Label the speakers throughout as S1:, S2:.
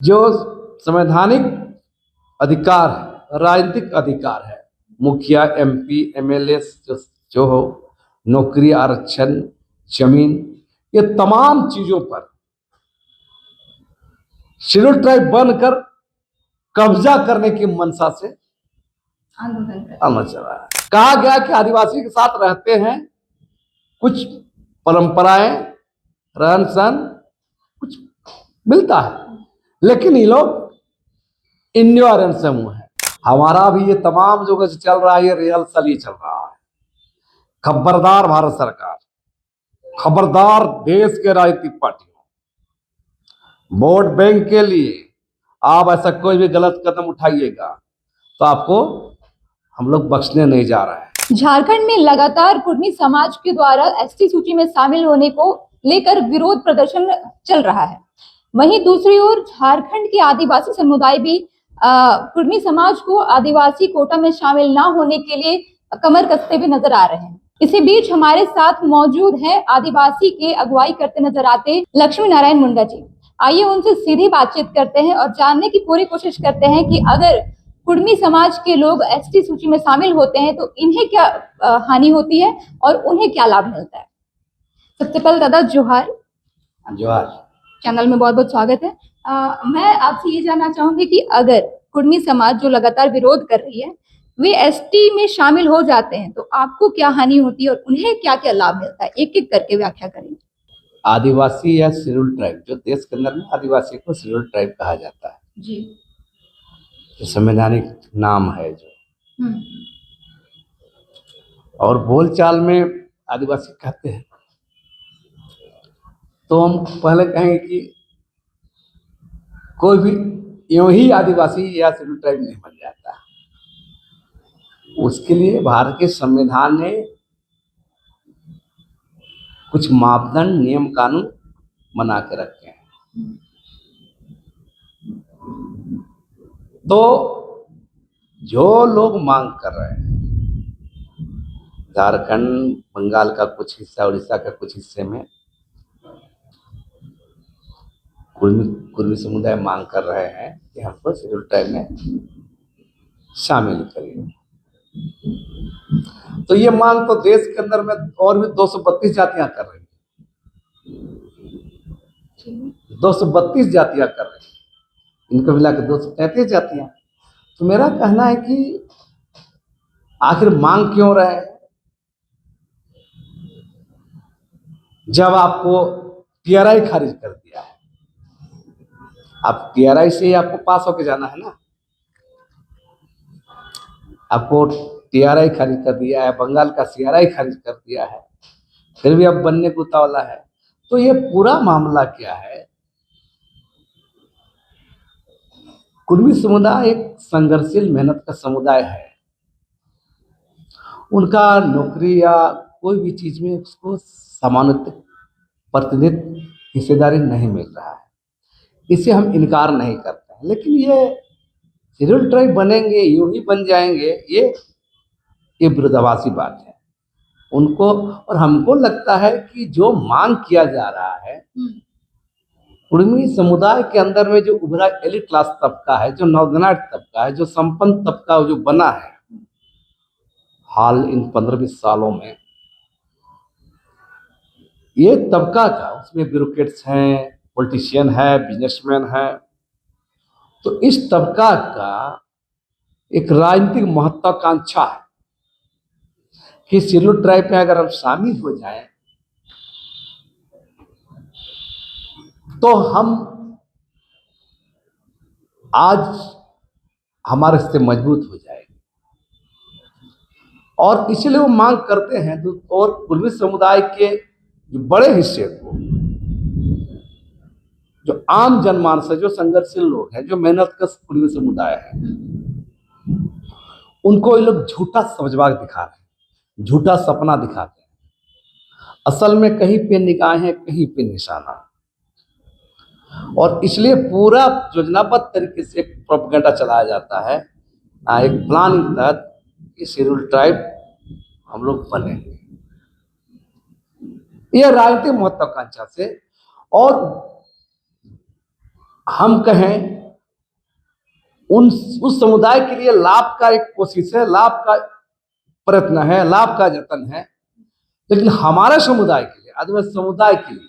S1: जो संवैधानिक अधिकार है, राजनीतिक अधिकार है, मुखिया, एमपी, एमएलए जो हो, नौकरी, आरक्षण, जमीन, ये तमाम चीजों पर शेड्यूल ट्राइब बनकर कब्जा करने की मंशा से आंदोलन चला है। कहा गया कि आदिवासी के साथ रहते हैं, कुछ परंपराएं, रहन सहन कुछ मिलता है, लेकिन ये लोग इन्योरेंस समूह है। हमारा भी ये तमाम जो कुछ चल रहा है, ये रिहर्सल ही चल रहा है। खबरदार भारत सरकार, खबरदार देश के राजनीतिक पार्टियों, वोट बैंक के लिए आप ऐसा कोई भी गलत कदम उठाइएगा तो आपको हम लोग बख्शने नहीं जा रहे हैं।
S2: झारखंड में लगातार कुर्मी समाज के द्वारा एसटी सूची में शामिल होने को लेकर विरोध प्रदर्शन चल रहा है। वहीं दूसरी ओर झारखंड के आदिवासी समुदाय भी कुर्मी समाज को आदिवासी कोटा में शामिल ना होने के लिए कमर कसते हुए नजर आ रहे हैं। इसी बीच हमारे साथ मौजूद है आदिवासी के अगुवाई करते नजर आते लक्ष्मी नारायण मुंडा जी। आइए उनसे सीधी बातचीत करते हैं और जानने की पूरी कोशिश करते हैं कि अगर कुर्मी समाज के लोग एसटी सूची में शामिल होते हैं तो इन्हें क्या हानि होती है और उन्हें क्या लाभ मिलता है। सबसे पहले दादा जोहार।
S1: जोहार।
S2: चैनल में बहुत बहुत स्वागत है। मैं आपसे ये जानना चाहूंगी कि अगर कुर्मी समाज जो लगातार विरोध कर रही है वे एसटी में शामिल हो जाते हैं तो आपको क्या हानि होती है और उन्हें क्या क्या लाभ मिलता है, एक एक करके व्याख्या करेंगे।
S1: आदिवासी या शेड्यूल ट्राइब, जो देश के अंदर में आदिवासी को शेड्यूल ट्राइब कहा जाता है
S2: जी,
S1: जो संवैधानिक नाम है जो, और बोलचाल में आदिवासी कहते हैं, तो हम पहले कहेंगे कि कोई भी यूं ही आदिवासी या शेड्यूल ट्राइब नहीं बन जाता। उसके लिए भारत के संविधान ने कुछ मापदंड, नियम, कानून बना के रखे हैं। तो जो लोग मांग कर रहे हैं, झारखंड, बंगाल का कुछ हिस्सा, उड़ीसा का कुछ हिस्से में कुर्मी समुदाय मांग कर रहे हैं कि हमको शेड्यूल ट्राइब में शामिल करिए। तो ये मांग तो देश के अंदर में और भी 232 जातियां कर रही हैं, 232 जातियां कर रही हैं, इनको मिलाकर 233 जातियां। तो मेरा कहना है कि आखिर मांग क्यों रहे हैं, जब आपको टीआरआई खारिज कर दिया है। आप टीआरआई से आपको पास होके जाना है ना, आपको टीआरआई खारिज कर दिया है, बंगाल का सीआरआई खारिज कर दिया है, फिर भी अब बनने को उतावला है। तो ये पूरा मामला क्या है, कुर्मी समुदाय एक संघर्षशील, मेहनत का समुदाय है। उनका नौकरी या कोई भी चीज में उसको समानता, प्रतिनिधित्व, हिस्सेदारी नहीं मिल रहा है, इसे हम इनकार नहीं करते हैं। लेकिन ये शेड्यूल ट्राइब बनेंगे, यूं ही बन जाएंगे, ये विरोधाभासी बात है उनको। और हमको लगता है कि जो मांग किया जा रहा है, कुर्मी समुदाय के अंदर में जो उभरा एलिट क्लास तबका है, जो नौजवान तबका है, जो संपन्न तबका जो बना है हाल इन 15-20 सालों में, ये तबका का, उसमें ब्यूरोक्रेट्स हैं, पॉलिटिशियन है, बिजनेसमैन है, तो इस तबका का एक राजनीतिक महत्वाकांक्षा है कि शेड्यूल ट्राइब में अगर हम शामिल हो जाएं तो हम आज हमारे से मजबूत हो जाएंगे। और इसलिए वो मांग करते हैं। और कुर्मी समुदाय के बड़े हिस्से को, जो आम जनमानस है, जो संघर्षशील लोग हैं, जो मेहनत का कुर्मी समुदाय है, उनको ये लोग झूठा समझवा दिखा रहे हैं, झूठा सपना दिखाते हैं। असल में कहीं पे निगाहें, कहीं पे निशाना। और इसलिए पूरा योजनाबद्ध तरीके से प्रोपेगेंडा चलाया जाता है, एक प्लानिंग के तहत कि शेड्यूल ट्राइब हम लोग बनेंगे, यह राजनीतिक महत्वाकांक्षा से। और हम कहें उस समुदाय के लिए लाभ का एक कोशिश है, लाभ का प्रयत्न है, लाभ का जतन है। लेकिन हमारे समुदाय के लिए, आदिवासी समुदाय के लिए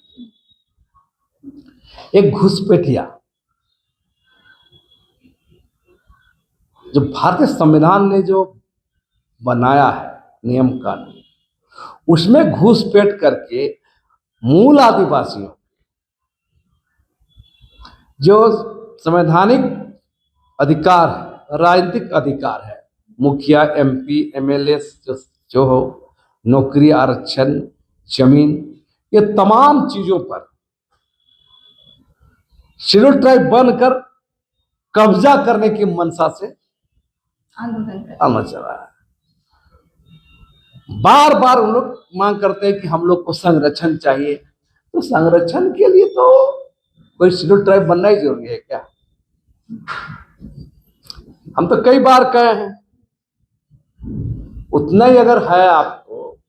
S1: एक घुसपैठिया, जो भारतीय संविधान ने जो बनाया है नियम कानून, उसमें घुसपैठ करके मूल आदिवासियों जो संवैधानिक अधिकार है, राजनीतिक अधिकार है, मुखिया, एमपी, एमएलए जो हो, नौकरी, आरक्षण, जमीन, ये तमाम चीजों पर शेड्यूल ट्राइब बनकर कब्जा करने की मंशा से आंदोलन चल रहा है। बार बार उन लोग मांग करते हैं कि हम लोग को संरक्षण चाहिए। तो संरक्षण के लिए तो कोई शेड्यूल ट्राइब बनना ही जरूरी है क्या? हम तो कई बार कहे हैं, उतना ही अगर है आपको,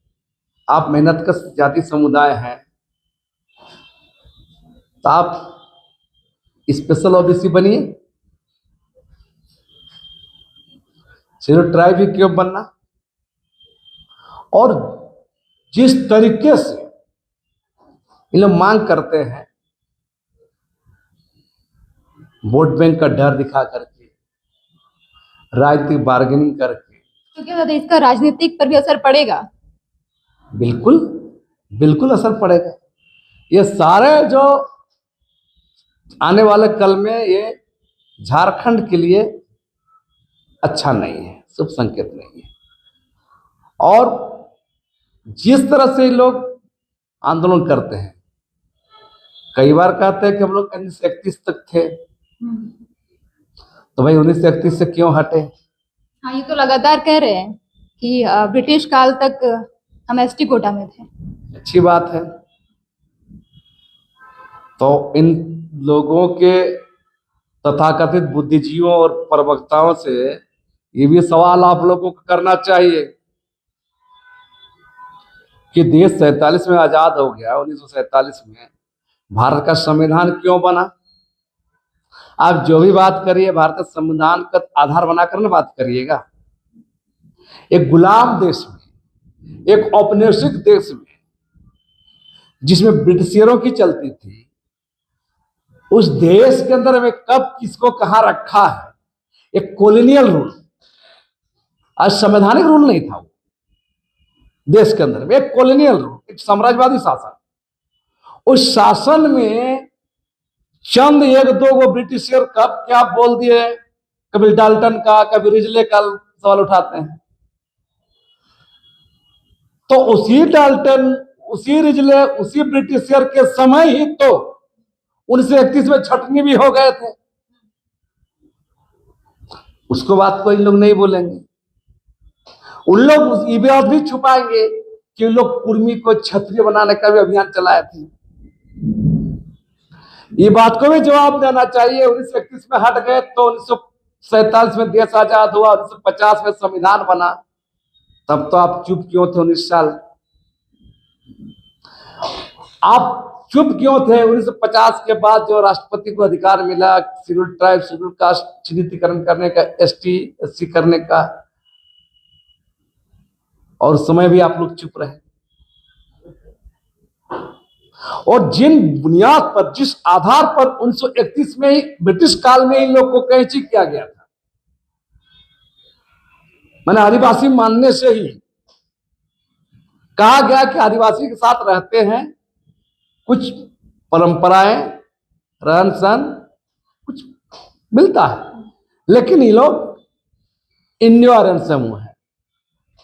S1: आप मेहनत का जाति समुदाय हैं, तो आप स्पेशल ओबीसी बनिए। शेड्यूल ट्राइब ही क्यों बनना? और जिस तरीके से ये लोग मांग करते हैं, वोट बैंक का डर दिखा करके, राजनीतिक बार्गेनिंग करके,
S2: तो क्या इसका राजनीतिक पर भी असर पड़ेगा?
S1: बिल्कुल बिल्कुल असर पड़ेगा। ये सारे जो आने वाले कल में ये झारखंड के लिए अच्छा नहीं है, शुभ संकेत नहीं है। और जिस तरह से लोग आंदोलन करते हैं, कई बार कहते हैं कि हम लोग 1931 तक थे, तो भाई 1931 से क्यों हटे?
S2: हाँ, ये तो लगातार कह रहे हैं कि ब्रिटिश काल तक हम एसटी कोटा में थे।
S1: अच्छी बात है। तो इन लोगों के तथाकथित बुद्धिजीवियों और प्रवक्ताओं से ये भी सवाल आप लोगों को करना चाहिए कि देश 47 में आजाद हो गया, 1947 में भारत का संविधान क्यों बना? आप जो भी बात करिए भारतीय संविधान का आधार बनाकर ना बात करिएगा। एक गुलाम देश में, एक औपनिवेशिक देश में, जिसमें ब्रिटिशियरों की चलती थी, उस देश के अंदर में कब किसको कहां रखा है, एक कॉलोनियल रूल, आज संवैधानिक रूल नहीं था। वो देश के अंदर में एक कॉलोनियल रूल, एक साम्राज्यवादी शासन, उस शासन में चंद एक दो वो ब्रिटिशियर कब क्या बोल दिए, कभी डाल्टन का, कभी रिजले का सवाल उठाते हैं। तो उसी डाल्टन, उसी रिजले, उसी ब्रिटिशियर के समय ही तो 1931 में छटनी भी हो गए थे। उसको बात को इन लोग नहीं बोलेंगे। उन लोग ये बात भी छुपाएंगे कि उन लोग कुर्मी को क्षत्रिय बनाने का भी अभियान चलाए थे। ये बात को भी जवाब देना चाहिए। 1931 में हट गए तो 1947 में देश आजाद हुआ, 1950 में संविधान बना, तब तो आप चुप क्यों थे? 19 साल आप चुप क्यों थे? 1950 के बाद जो राष्ट्रपति को अधिकार मिला शेड्यूल ट्राइब, शेड्यूल कास्ट चिन्हितीकरण करने का, एसटी एससी करने का, और समय भी आप लोग चुप रहे। और जिन बुनियाद पर, जिस आधार पर 1931 में ही ब्रिटिश काल में इन लोग को कैंची किया गया था, मैंने आदिवासी मानने से ही कहा गया कि आदिवासी के साथ रहते हैं, कुछ परंपराएं, रहन सहन कुछ मिलता है, लेकिन ये लोग इंडियो आर्यन समूह है,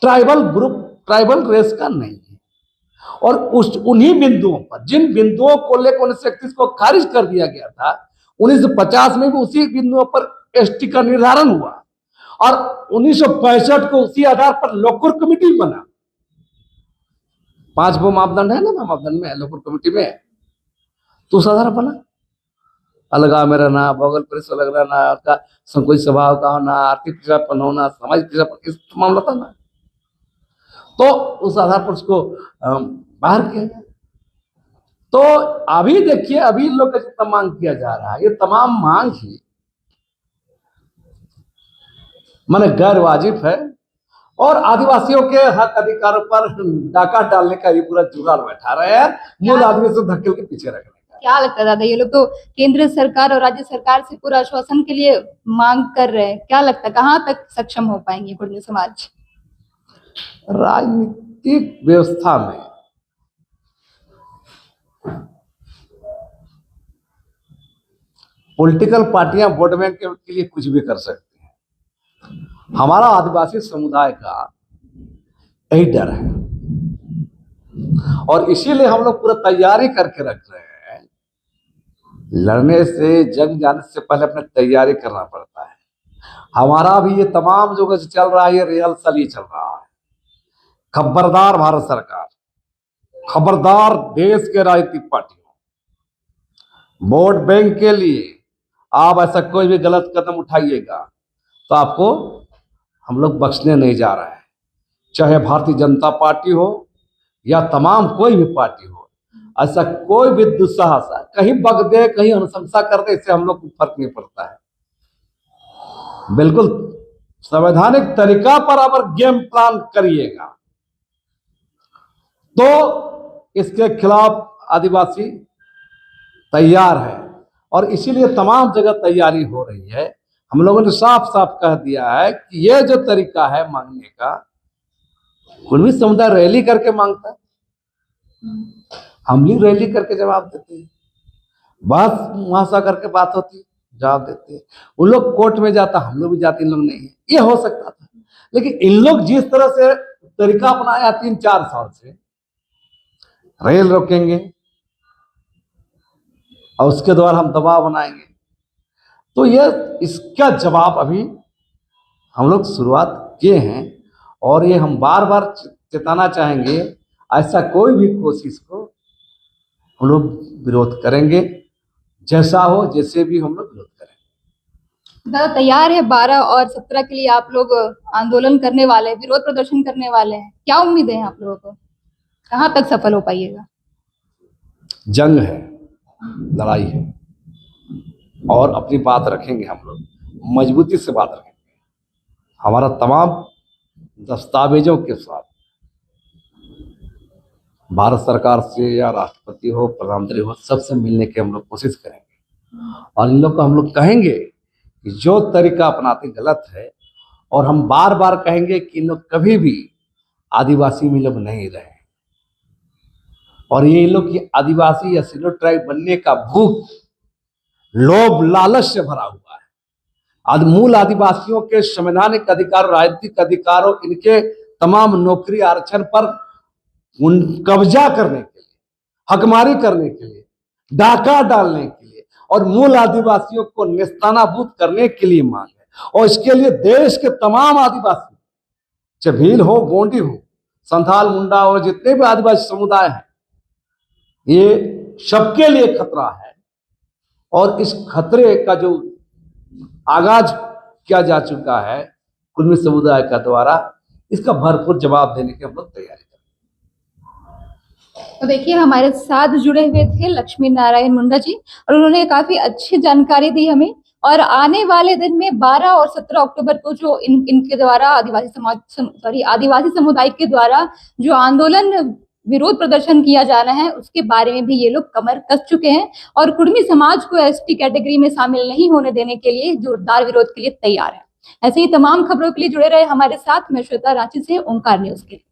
S1: ट्राइबल ग्रुप, ट्राइबल रेस का नहीं है। और उन्हीं बिंदुओं पर, जिन बिंदुओं को लेकर 1931 को खारिज कर दिया गया था, 1950 में भी उसी बिंदुओं पर एसटी का निर्धारण हुआ, और 1965 को उसी आधार पर लोकुर कमेटी बना। 5 वो मापदंड है ना, मापदंड में लोकुर कमेटी में, तो उस आधार बना। अलगाव में रहना, भौगोल परिसर अलग रहना, का संकोच स्वभाव का होना, आर्थिक पिछड़ापन होना, सामाजिक पिछड़ापन, इस मामला था ना, तो उस आधार पर उसको बाहर किया गया। तो अभी देखिए, अभी लोग का जितना मांग किया जा रहा है, ये तमाम मांग ही माने गैर वाजिब है और आदिवासियों के हक अधिकारों पर डाका डालने का ये पूरा जुगाड़ बैठा रहे हैं, मूल आदमी से धक्के के पीछे रखने का।
S2: क्या लगता है दादा, ये लोग तो केंद्र सरकार और राज्य सरकार से पूरा आश्वासन के लिए मांग कर रहे हैं, क्या लगता है कहां तक सक्षम हो पाएंगे कुर्मी समाज?
S1: राजनीतिक व्यवस्था में पॉलिटिकल पार्टियां वोट बैंक के लिए कुछ भी कर सकती हैं। हमारा आदिवासी समुदाय का यही डर है और इसीलिए हम लोग पूरा तैयारी करके रख रहे हैं। लड़ने से, जंग जाने से पहले अपने तैयारी करना पड़ता है। हमारा भी ये तमाम जो कुछ चल रहा है, ये रिहर्सल ही चल रहा है। खबरदार भारत सरकार, खबरदार देश के राजनीतिक पार्टियों, वोट बैंक के लिए आप ऐसा कोई भी गलत कदम उठाइएगा तो आपको हम लोग बख्शने नहीं जा रहे हैं। चाहे भारतीय जनता पार्टी हो या तमाम कोई भी पार्टी हो, ऐसा कोई भी दुस्साहस कहीं बग दे, कहीं अनुशंसा कर दे, इससे हम लोग को फर्क नहीं पड़ता है। बिल्कुल संवैधानिक तरीका पर अगर गेम प्लान करिएगा तो इसके खिलाफ आदिवासी तैयार है और इसीलिए तमाम जगह तैयारी हो रही है। हम लोगों ने साफ साफ कह दिया है कि ये जो तरीका है मांगने का, कुर्मी समुदाय रैली करके मांगता है, हम भी रैली करके जवाब देते हैं, बस मुहासा करके बात होती है, जवाब देते हैं। उन लोग कोर्ट में जाता, हम लोग भी जाते, इन लोग नहीं है। ये हो सकता था, लेकिन इन लोग जिस तरह से तरीका अपनाया 3-4 साल से, रेल रोकेंगे और उसके द्वारा हम दबाव बनाएंगे, तो ये इसका जवाब अभी हम लोग शुरुआत किए हैं और ये हम बार बार चेताना चाहेंगे, ऐसा कोई भी कोशिश को हम लोग विरोध करेंगे, जैसा हो, जैसे भी हम लोग विरोध करेंगे।
S2: दादा तैयार है 12 और 17 के लिए आप लोग आंदोलन करने वाले हैं, विरोध प्रदर्शन करने वाले हैं, क्या उम्मीद है आप लोगों को, कहां तक सफल हो पाइएगा?
S1: जंग है, लड़ाई है और अपनी बात रखेंगे, हम लोग मजबूती से बात रखेंगे। हमारा तमाम दस्तावेजों के साथ भारत सरकार से या राष्ट्रपति हो, प्रधानमंत्री हो, सबसे मिलने की हम लोग कोशिश करेंगे और इन लोग को हम लोग कहेंगे कि जो तरीका अपनाते गलत है और हम बार बार कहेंगे कि इन लोग कभी भी आदिवासी में लोग नहीं रहे और ये लोग की आदिवासी या सिलो ट्राइब बनने का भूख, लोभ, लालच से भरा हुआ है। मूल आदिवासियों के संवैधानिक अधिकार, राजनीतिक अधिकारों, इनके तमाम नौकरी आरक्षण पर उन कब्जा करने के लिए, हकमारी करने के लिए, डाका डालने के लिए और मूल आदिवासियों को नेस्तानाबूद करने के लिए मांग है। और इसके लिए देश के तमाम आदिवासी, चाहे भील हो, गोंडी हो, संथाल, मुंडा और जितने भी आदिवासी समुदाय हैं, ये सबके लिए खतरा है और इस खतरे का जो आगाज किया जा चुका है कुर्मी समुदाय का द्वारा, इसका भरपूर जवाब देने की हम लोग तैयारी करें।
S2: तो देखिए हमारे साथ जुड़े हुए थे लक्ष्मी नारायण मुंडा जी और उन्होंने काफी अच्छी जानकारी दी हमें और आने वाले दिन में 12 और 17 अक्टूबर को जो इनके द्वारा आदिवासी समुदाय के द्वारा जो आंदोलन, विरोध प्रदर्शन किया जाना है, उसके बारे में भी ये लोग कमर कस चुके हैं और कुर्मी समाज को एसटी कैटेगरी में शामिल नहीं होने देने के लिए जोरदार विरोध के लिए तैयार है। ऐसे ही तमाम खबरों के लिए जुड़े रहे हमारे साथ। मैं श्वेता, रांची से ओंकार न्यूज के लिए।